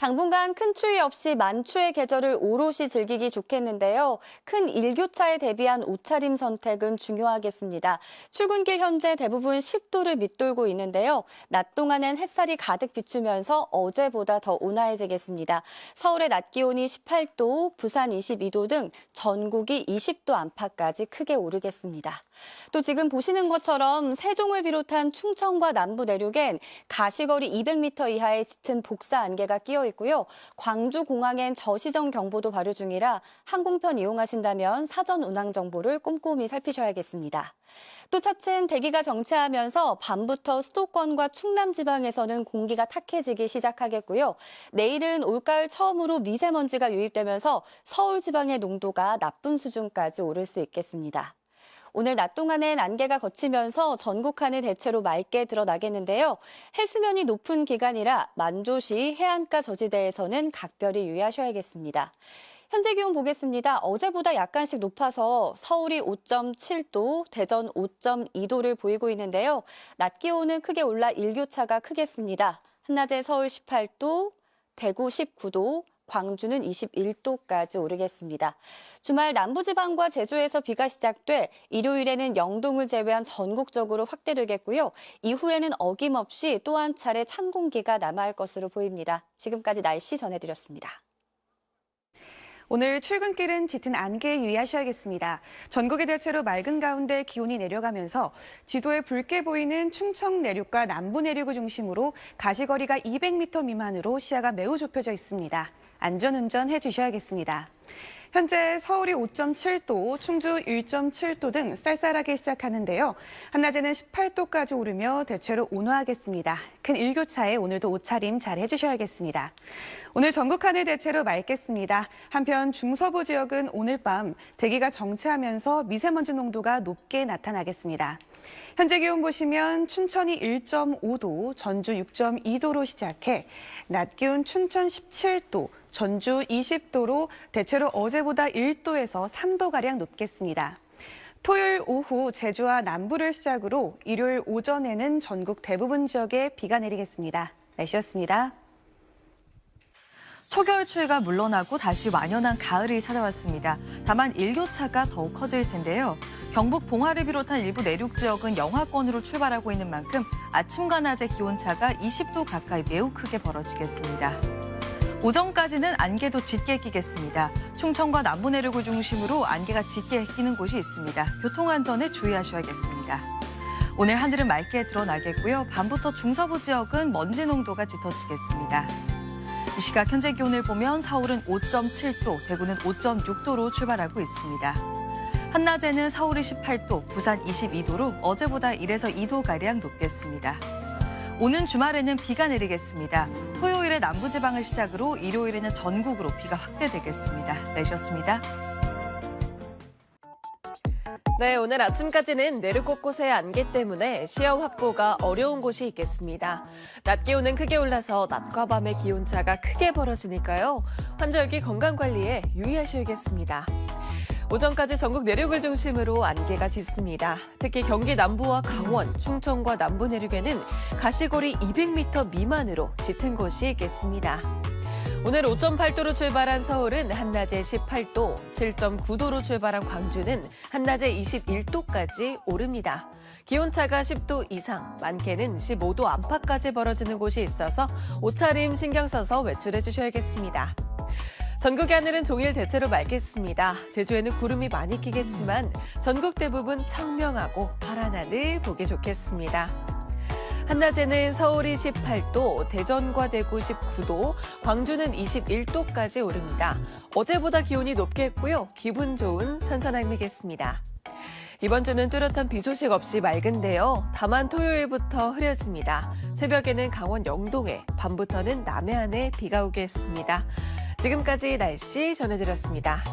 당분간 큰 추위 없이 만추의 계절을 오롯이 즐기기 좋겠는데요. 큰 일교차에 대비한 옷차림 선택은 중요하겠습니다. 출근길 현재 대부분 10도를 밑돌고 있는데요. 낮 동안엔 햇살이 가득 비추면서 어제보다 더 온화해지겠습니다. 서울의 낮 기온이 18도, 부산 22도 등 전국이 20도 안팎까지 크게 오르겠습니다. 또 지금 보시는 것처럼 세종을 비롯한 충청과 남부 내륙엔 가시거리 200m 이하의 짙은 복사 안개가 끼어 있고요. 광주 공항엔 저시정 경보도 발효 중이라 항공편 이용하신다면 사전 운항 정보를 꼼꼼히 살피셔야겠습니다. 또 차츰 대기가 정체하면서 밤부터 수도권과 충남 지방에서는 공기가 탁해지기 시작하겠고요. 내일은 올가을 처음으로 미세먼지가 유입되면서 서울 지방의 농도가 나쁨 수준까지 오를 수 있겠습니다. 오늘 낮 동안엔 안개가 걷히면서 전국 하늘 대체로 맑게 드러나겠는데요. 해수면이 높은 기간이라 만조시 해안가 저지대에서는 각별히 유의하셔야겠습니다. 현재 기온 보겠습니다. 어제보다 약간씩 높아서 서울이 5.7도, 대전 5.2도를 보이고 있는데요. 낮 기온은 크게 올라 일교차가 크겠습니다. 한낮에 서울 18도, 대구 19도, 광주는 21도까지 오르겠습니다. 주말 남부지방과 제주에서 비가 시작돼 일요일에는 영동을 제외한 전국적으로 확대되겠고요. 이후에는 어김없이 또 한 차례 찬 공기가 남아할 것으로 보입니다. 지금까지 날씨 전해드렸습니다. 오늘 출근길은 짙은 안개에 유의하셔야겠습니다. 전국이 대체로 맑은 가운데 기온이 내려가면서 지도에 붉게 보이는 충청 내륙과 남부 내륙을 중심으로 가시거리가 200m 미만으로 시야가 매우 좁혀져 있습니다. 안전운전 해주셔야겠습니다. 현재 서울이 5.7도, 충주 1.7도 등 쌀쌀하게 시작하는데요. 한낮에는 18도까지 오르며 대체로 온화하겠습니다. 큰 일교차에 오늘도 옷차림 잘 해주셔야겠습니다. 오늘 전국 하늘 대체로 맑겠습니다. 한편 중서부 지역은 오늘 밤 대기가 정체하면서 미세먼지 농도가 높게 나타나겠습니다. 현재 기온 보시면 춘천이 1.5도, 전주 6.2도로 시작해 낮 기온 춘천 17도, 전주 20도로 대체로 어제보다 1도에서 3도가량 높겠습니다. 토요일 오후 제주와 남부를 시작으로 일요일 오전에는 전국 대부분 지역에 비가 내리겠습니다. 날씨였습니다. 초겨울 추위가 물러나고 다시 완연한 가을이 찾아왔습니다. 다만 일교차가 더욱 커질 텐데요. 경북 봉화를 비롯한 일부 내륙 지역은 영하권으로 출발하고 있는 만큼 아침과 낮의 기온차가 20도 가까이 매우 크게 벌어지겠습니다. 오전까지는 안개도 짙게 끼겠습니다. 충청과 남부 내륙을 중심으로 안개가 짙게 끼는 곳이 있습니다. 교통안전에 주의하셔야겠습니다. 오늘 하늘은 맑게 드러나겠고요. 밤부터 중서부 지역은 먼지 농도가 짙어지겠습니다. 이 시각 현재 기온을 보면 서울은 5.7도, 대구는 5.6도로 출발하고 있습니다. 한낮에는 서울이 18도, 부산 22도로 어제보다 1에서 2도가량 높겠습니다. 오는 주말에는 비가 내리겠습니다. 토요일에 남부지방을 시작으로 일요일에는 전국으로 비가 확대되겠습니다. 내셨습니다. 네, 오늘 아침까지는 내륙 곳곳의 안개 때문에 시야 확보가 어려운 곳이 있겠습니다. 낮 기온은 크게 올라서 낮과 밤의 기온차가 크게 벌어지니까요. 환절기 건강관리에 유의하셔야겠습니다. 오전까지 전국 내륙을 중심으로 안개가 짙습니다. 특히 경기 남부와 강원, 충청과 남부 내륙에는 가시거리 200m 미만으로 짙은 곳이 있겠습니다. 오늘 5.8도로 출발한 서울은 한낮에 18도, 7.9도로 출발한 광주는 한낮에 21도까지 오릅니다. 기온차가 10도 이상, 많게는 15도 안팎까지 벌어지는 곳이 있어서 옷차림 신경 써서 외출해 주셔야겠습니다. 전국의 하늘은 종일 대체로 맑겠습니다. 제주에는 구름이 많이 끼겠지만 전국 대부분 청명하고 파란 하늘 보기 좋겠습니다. 한낮에는 서울이 18도, 대전과 대구 19도, 광주는 21도까지 오릅니다. 어제보다 기온이 높겠고요. 기분 좋은 선선함이겠습니다. 이번 주는 뚜렷한 비 소식 없이 맑은데요. 다만 토요일부터 흐려집니다. 새벽에는 강원 영동에, 밤부터는 남해안에 비가 오겠습니다. 지금까지 날씨 전해드렸습니다.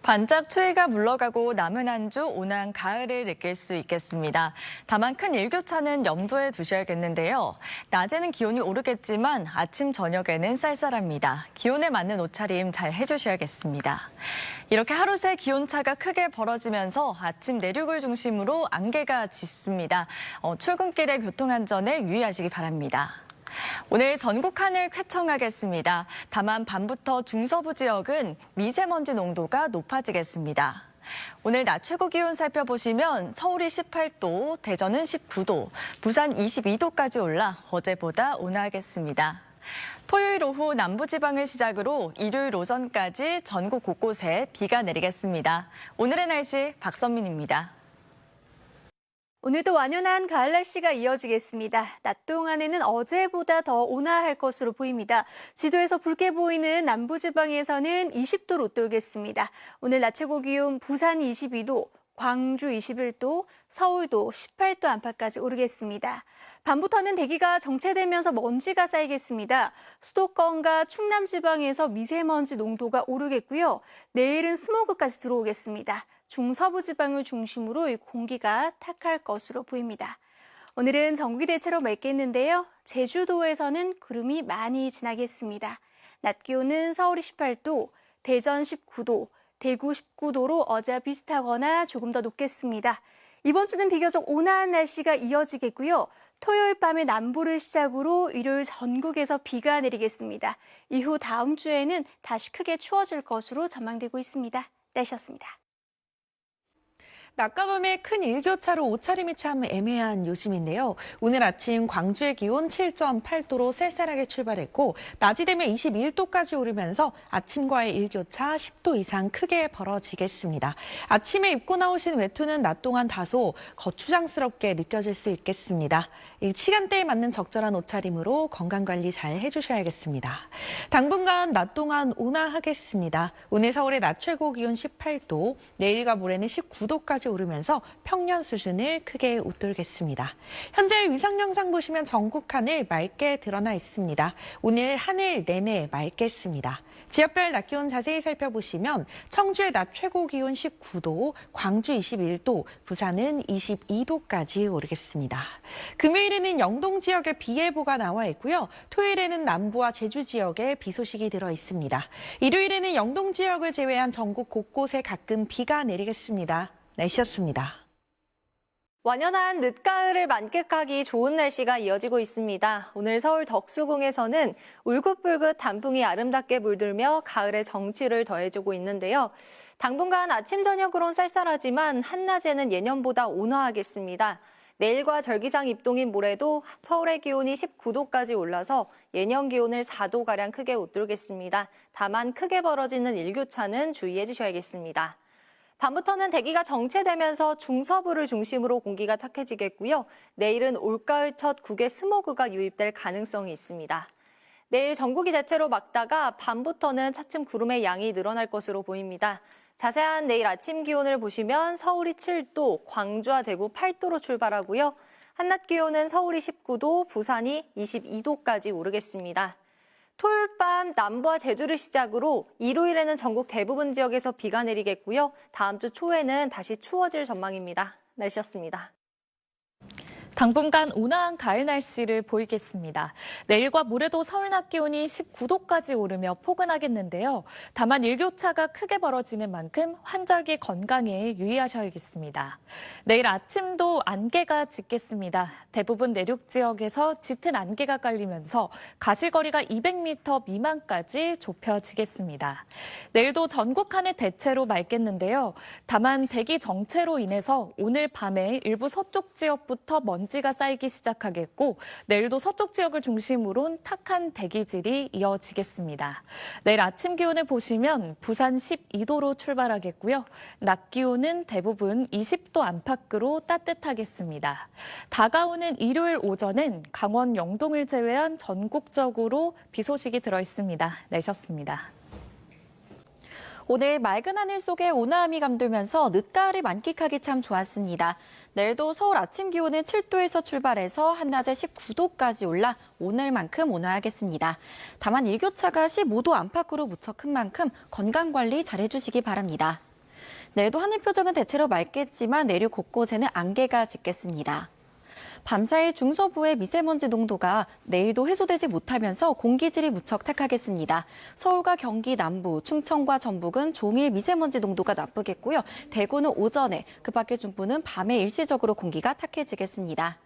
반짝 추위가 물러가고 남은 한 주 온화한 가을을 느낄 수 있겠습니다. 다만 큰 일교차는 염두에 두셔야겠는데요. 낮에는 기온이 오르겠지만 아침, 저녁에는 쌀쌀합니다. 기온에 맞는 옷차림 잘 해주셔야겠습니다. 이렇게 하루 새 기온차가 크게 벌어지면서 아침 내륙을 중심으로 안개가 짙습니다. 출근길의 교통안전에 유의하시기 바랍니다. 오늘 전국 하늘 쾌청하겠습니다. 다만 밤부터 중서부 지역은 미세먼지 농도가 높아지겠습니다. 오늘 낮 최고 기온 살펴보시면 서울이 18도, 대전은 19도, 부산 22도까지 올라 어제보다 온화하겠습니다. 토요일 오후 남부지방을 시작으로 일요일 오전까지 전국 곳곳에 비가 내리겠습니다. 오늘의 날씨 박선민입니다. 오늘도 완연한 가을 날씨가 이어지겠습니다. 낮 동안에는 어제보다 더 온화할 것으로 보입니다. 지도에서 붉게 보이는 남부지방에서는 20도로 웃돌겠습니다. 오늘 낮 최고 기온 부산 22도, 광주 21도, 서울도 18도 안팎까지 오르겠습니다. 밤부터는 대기가 정체되면서 먼지가 쌓이겠습니다. 수도권과 충남 지방에서 미세먼지 농도가 오르겠고요. 내일은 스모그까지 들어오겠습니다. 중서부 지방을 중심으로 이 공기가 탁할 것으로 보입니다. 오늘은 전국이 대체로 맑겠는데요. 제주도에서는 구름이 많이 지나겠습니다. 낮 기온은 서울이 18도, 대전 19도, 대구 19도로 어제와 비슷하거나 조금 더 높겠습니다. 이번 주는 비교적 온화한 날씨가 이어지겠고요. 토요일 밤에 남부를 시작으로 일요일 전국에서 비가 내리겠습니다. 이후 다음 주에는 다시 크게 추워질 것으로 전망되고 있습니다. 날씨였습니다. 낮과 밤의 큰 일교차로 옷차림이 참 애매한 요즘인데요. 오늘 아침 광주의 기온 7.8도로 쌀쌀하게 출발했고 낮이 되면 21도까지 오르면서 아침과의 일교차 10도 이상 크게 벌어지겠습니다. 아침에 입고 나오신 외투는 낮 동안 다소 거추장스럽게 느껴질 수 있겠습니다. 이 시간대에 맞는 적절한 옷차림으로 건강관리 잘 해주셔야겠습니다. 당분간 낮 동안 온화하겠습니다. 오늘 서울의 낮 최고 기온 18도, 내일과 모레는 19도까지 오르면서 평년 수준을 크게 웃돌겠습니다. 현재 위상 영상 보시면 전국 하늘 맑게 드러나 있습니다. 오늘 하늘 내내 맑겠습니다. 지역별 낮 기온 자세히 살펴보시면 청주의 낮 최고 기온 19도, 광주 21도, 부산은 22도까지 오르겠습니다. 금요일에는 영동 지역에 비 예보가 나와 있고요. 토요일에는 남부와 제주 지역에 비 소식이 들어 있습니다. 일요일에는 영동 지역을 제외한 전국 곳곳에 가끔 비가 내리겠습니다. 날씨였습니다. 완연한 늦가을을 만끽하기 좋은 날씨가 이어지고 있습니다. 오늘 서울 덕수궁에서는 울긋불긋 단풍이 아름답게 물들며 가을의 정취를 더해주고 있는데요. 당분간 아침 저녁으론 쌀쌀하지만 한낮에는 예년보다 온화하겠습니다. 내일과 절기상 입동인 모레도 서울의 기온이 19도까지 올라서 예년 기온을 4도가량 크게 웃돌겠습니다. 다만 크게 벌어지는 일교차는 주의해 주셔야겠습니다. 밤부터는 대기가 정체되면서 중서부를 중심으로 공기가 탁해지겠고요. 내일은 올가을 첫 국외 스모그가 유입될 가능성이 있습니다. 내일 전국이 대체로 맑다가 밤부터는 차츰 구름의 양이 늘어날 것으로 보입니다. 자세한 내일 아침 기온을 보시면 서울이 7도, 광주와 대구 8도로 출발하고요. 한낮 기온은 서울이 19도, 부산이 22도까지 오르겠습니다. 토요일 밤 남부와 제주를 시작으로 일요일에는 전국 대부분 지역에서 비가 내리겠고요. 다음 주 초에는 다시 추워질 전망입니다. 날씨였습니다. 당분간 온화한 가을 날씨를 보이겠습니다. 내일과 모레도 서울 낮 기온이 19도까지 오르며 포근하겠는데요. 다만 일교차가 크게 벌어지는 만큼 환절기 건강에 유의하셔야겠습니다. 내일 아침도 안개가 짙겠습니다. 대부분 내륙 지역에서 짙은 안개가 깔리면서 가실거리가 200m 미만까지 좁혀지겠습니다. 내일도 전국 하늘 대체로 맑겠는데요. 다만 대기 정체로 인해서 오늘 밤에 일부 서쪽 지역부터 먼지가 쌓이기 시작하겠고 내일도 서쪽 지역을 중심으로 탁한 대기질이 이어지겠습니다. 내일 아침 기온을 보시면 부산 12도로 출발하겠고요. 낮 기온은 대부분 20도 안팎으로 따뜻하겠습니다. 다가오는 일요일 오전엔 강원 영동을 제외한 전국적으로 비 소식이 들어있습니다. 날씨였습니다. 오늘 맑은 하늘 속에 온화함이 감돌면서 늦가을을 만끽하기 참 좋았습니다. 내일도 서울 아침 기온은 7도에서 출발해서 한낮에 19도까지 올라 오늘만큼 온화하겠습니다. 다만 일교차가 15도 안팎으로 무척 큰 만큼 건강관리 잘해주시기 바랍니다. 내일도 하늘 표정은 대체로 맑겠지만 내륙 곳곳에는 안개가 짙겠습니다. 밤사이 중서부의 미세먼지 농도가 내일도 해소되지 못하면서 공기질이 무척 탁하겠습니다. 서울과 경기 남부, 충청과 전북은 종일 미세먼지 농도가 나쁘겠고요. 대구는 오전에, 그 밖의 중부는 밤에 일시적으로 공기가 탁해지겠습니다.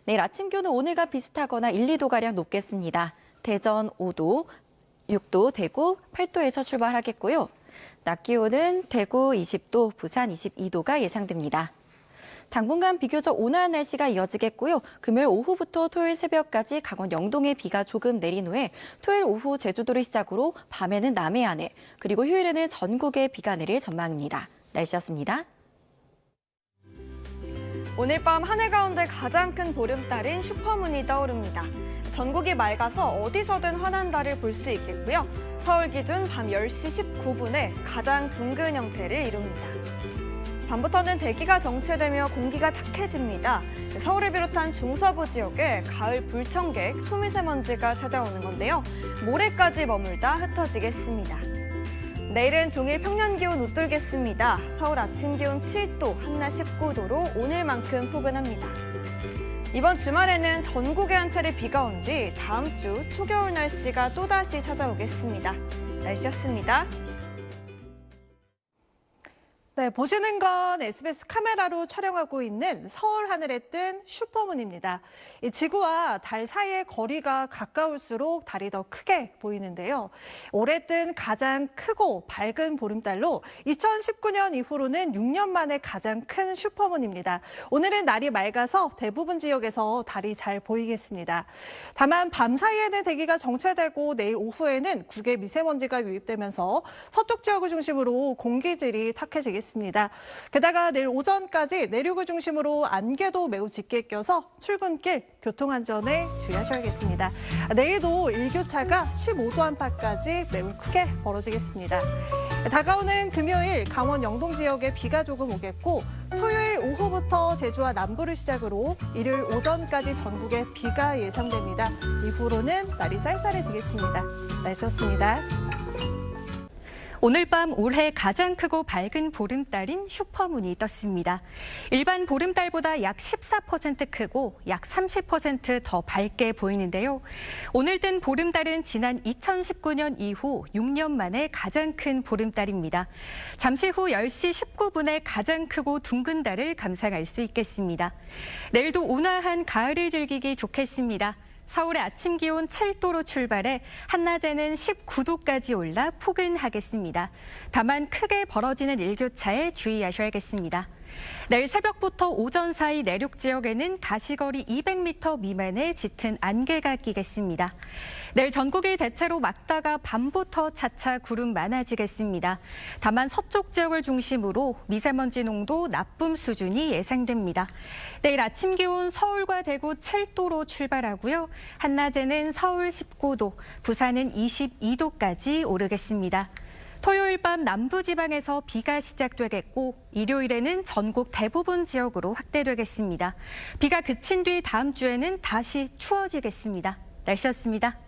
내일 아침 기온은 오늘과 비슷하거나 1, 2도가량 높겠습니다. 대전 5도, 6도, 대구 8도에서 출발하겠고요. 낮 기온은 대구 20도, 부산 22도가 예상됩니다. 당분간 비교적 온화한 날씨가 이어지겠고요. 금요일 오후부터 토요일 새벽까지 강원 영동에 비가 조금 내린 후에 토요일 오후 제주도를 시작으로 밤에는 남해안에 그리고 휴일에는 전국에 비가 내릴 전망입니다. 날씨였습니다. 오늘 밤 하늘 가운데 가장 큰 보름달인 슈퍼문이 떠오릅니다. 전국이 맑아서 어디서든 환한 달을 볼 수 있겠고요. 서울 기준 밤 10시 19분에 가장 둥근 형태를 이룹니다. 밤부터는 대기가 정체되며 공기가 탁해집니다. 서울을 비롯한 중서부 지역에 가을 불청객, 초미세먼지가 찾아오는 건데요. 모레까지 머물다 흩어지겠습니다. 내일은 동일 평년 기온 웃돌겠습니다. 서울 아침 기온 7도, 한낮 19도로 오늘만큼 포근합니다. 이번 주말에는 전국에 한 차례 비가 온 뒤 다음 주 초겨울 날씨가 또다시 찾아오겠습니다. 날씨였습니다. 네, 보시는 건 SBS 카메라로 촬영하고 있는 서울 하늘에 뜬 슈퍼문입니다. 이 지구와 달 사이의 거리가 가까울수록 달이 더 크게 보이는데요. 올해 뜬 가장 크고 밝은 보름달로 2019년 이후로는 6년 만에 가장 큰 슈퍼문입니다. 오늘은 날이 맑아서 대부분 지역에서 달이 잘 보이겠습니다. 다만 밤 사이에는 대기가 정체되고 내일 오후에는 국외 미세먼지가 유입되면서 서쪽 지역을 중심으로 공기질이 탁해지겠습니다. 게다가 내일 오전까지 내륙을 중심으로 안개도 매우 짙게 껴서 출근길 교통안전에 주의하셔야겠습니다. 내일도 일교차가 15도 안팎까지 매우 크게 벌어지겠습니다. 다가오는 금요일 강원 영동 지역에 비가 조금 오겠고 토요일 오후부터 제주와 남부를 시작으로 일요일 오전까지 전국에 비가 예상됩니다. 이후로는 날이 쌀쌀해지겠습니다. 날씨였습니다. 오늘 밤 올해 가장 크고 밝은 보름달인 슈퍼문이 떴습니다. 일반 보름달보다 약 14% 크고 약 30% 더 밝게 보이는데요. 오늘 뜬 보름달은 지난 2019년 이후 6년 만에 가장 큰 보름달입니다. 잠시 후 10시 19분에 가장 크고 둥근 달을 감상할 수 있겠습니다. 내일도 온화한 가을을 즐기기 좋겠습니다. 서울의 아침 기온 7도로 출발해 한낮에는 19도까지 올라 포근하겠습니다. 다만 크게 벌어지는 일교차에 주의하셔야겠습니다. 내일 새벽부터 오전 사이 내륙 지역에는 가시거리 200m 미만의 짙은 안개가 끼겠습니다. 내일 전국이 대체로 맑다가 밤부터 차차 구름 많아지겠습니다. 다만 서쪽 지역을 중심으로 미세먼지 농도 나쁨 수준이 예상됩니다. 내일 아침 기온 서울과 대구 7도로 출발하고요. 한낮에는 서울 19도, 부산은 22도까지 오르겠습니다. 토요일 밤 남부지방에서 비가 시작되겠고 일요일에는 전국 대부분 지역으로 확대되겠습니다. 비가 그친 뒤 다음 주에는 다시 추워지겠습니다. 날씨였습니다.